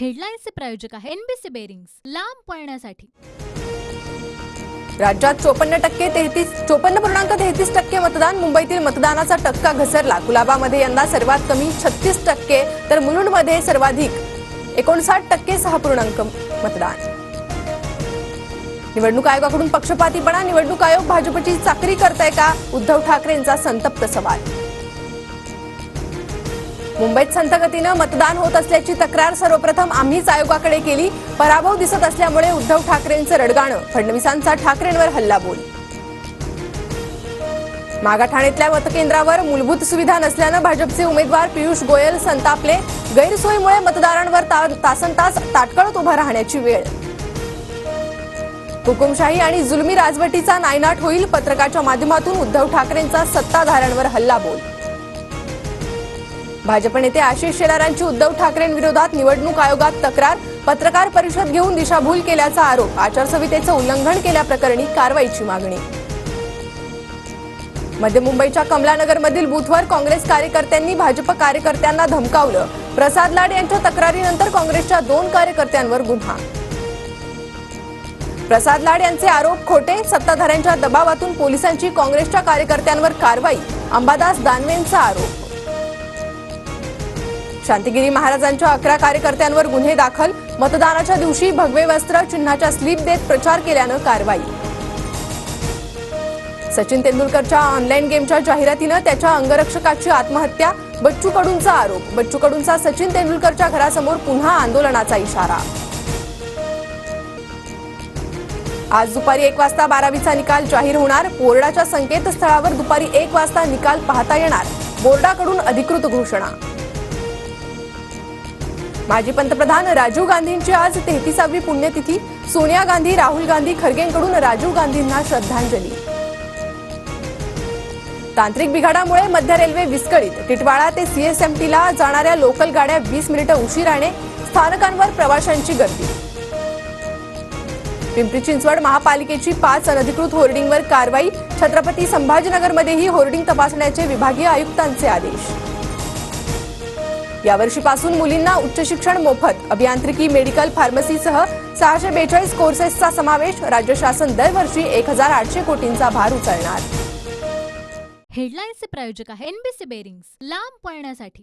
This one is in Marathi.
हेडलाईन्सचे प्रायोजक आहे एनबीसी बेरिंग्स, लांब पळण्यासाठी। राज्यात 54.33% मतदान। मुंबईतील मतदानाचा टक्का घसरला। कुलाबामध्ये यंदा सर्वात कमी 36% तर मुलुंडमध्ये सर्वाधिक 59% 6 मतदान। निवडणूक आयोगाकडून पक्षपातीपणा। निवडणूक आयोग भाजपची चाकरी करतय का? उद्धव ठाकरेंचा संतप्त सवाल। मुंबईत संथ गतीनं मतदान होत असल्याची तक्रार सर्वप्रथम आम्हीच आयोगाकडे केली। पराभव दिसत असल्यामुळे उद्धव ठाकरेंचं रडगाणं। फडणवीसांचा ठाकरेंवर हल्लाबोल। मागाठाणेतल्या मतकेंद्रावर मूलभूत सुविधा नसल्यानं भाजपचे उमेदवार पियुष गोयल संतापले। गैरसोयीमुळे मतदारांवर तासनतास ताटकळत उभं राहण्याची वेळ। हुकुमशाही आणि जुलमी राजवटीचा नायनाट होईल। पत्रकाच्या माध्यमातून उद्धव ठाकरेंचा सत्ताधाऱ्यांवर हल्लाबोल। भाजप नेते आशिष शेलारांची उद्धव ठाकरेंविरोधात निवडणूक आयोगात तक्रार। पत्रकार परिषद घेऊन दिशाभूल केल्याचा आरोप। आचारसंहितेचं उल्लंघन केल्याप्रकरणी कारवाईची मागणी। मध्य मुंबईच्या कमलानगरमधील बूथवर काँग्रेस कार्यकर्त्यांनी भाजप कार्यकर्त्यांना धमकावलं। प्रसाद लाड यांच्या तक्रारीनंतर काँग्रेसच्या 2 कार्यकर्त्यांवर गुन्हा। प्रसाद लाड यांचे आरोप खोटे। सत्ताधाऱ्यांच्या दबावातून पोलिसांची काँग्रेसच्या कार्यकर्त्यांवर कारवाई। अंबादास दानवेंचा आरोप। शांतिगिरी महाराजांच्या 11 कार्यकर्त्यांवर गुन्हे दाखल। मतदानाच्या दिवशी भगवे वस्त्र चिन्हाच्या स्लिप देत प्रचार केल्यानं कारवाई। सचिन तेंडुलकरच्या ऑनलाईन गेमच्या जाहिरातीनं त्याच्या अंगरक्षकाची आत्महत्या। बच्चू कडूंचा आरोप। बच्चू कडूंचा सचिन तेंडुलकरच्या घरासमोर पुन्हा आंदोलनाचा इशारा। आज दुपारी 1 वाजता 12वीचा निकाल जाहीर होणार। बोर्डाच्या संकेतस्थळावर दुपारी 1 वाजता निकाल पाहता येणार। बोर्डाकडून अधिकृत घोषणा। माजी पंतप्रधान राजीव गांधींची आज 33वी पुण्यतिथी। सोनिया गांधी, राहुल गांधी, खरगेंकडून राजीव गांधींना श्रद्धांजली। तांत्रिक बिघाडामुळे मध्य रेल्वे विस्कळीत। टिटवाळा ते सीएसएमटीला जाणाऱ्या लोकल गाड्या 20 मिनिटं उशिराने। स्थानकांवर प्रवाशांची गर्दी। पिंपरी चिंचवड महापालिकेची 5 अनधिकृत होर्डिंगवर कारवाई। छत्रपती संभाजीनगरमध्येही होर्डिंग तपासण्याचे विभागीय आयुक्तांचे आदेश। यावर्षीपासून मुलींना उच्च शिक्षण मोफत। अभियांत्रिकी, मेडिकल, फार्मसीसह 642 कोर्सेसचा समावेश। राज्य शासन दरवर्षी 1800 कोटींचा भार उचलणार। हेडलाईन्सचे प्रायोजक आहे एनबीसी बेरिंग्स, लांब पळण्यासाठी।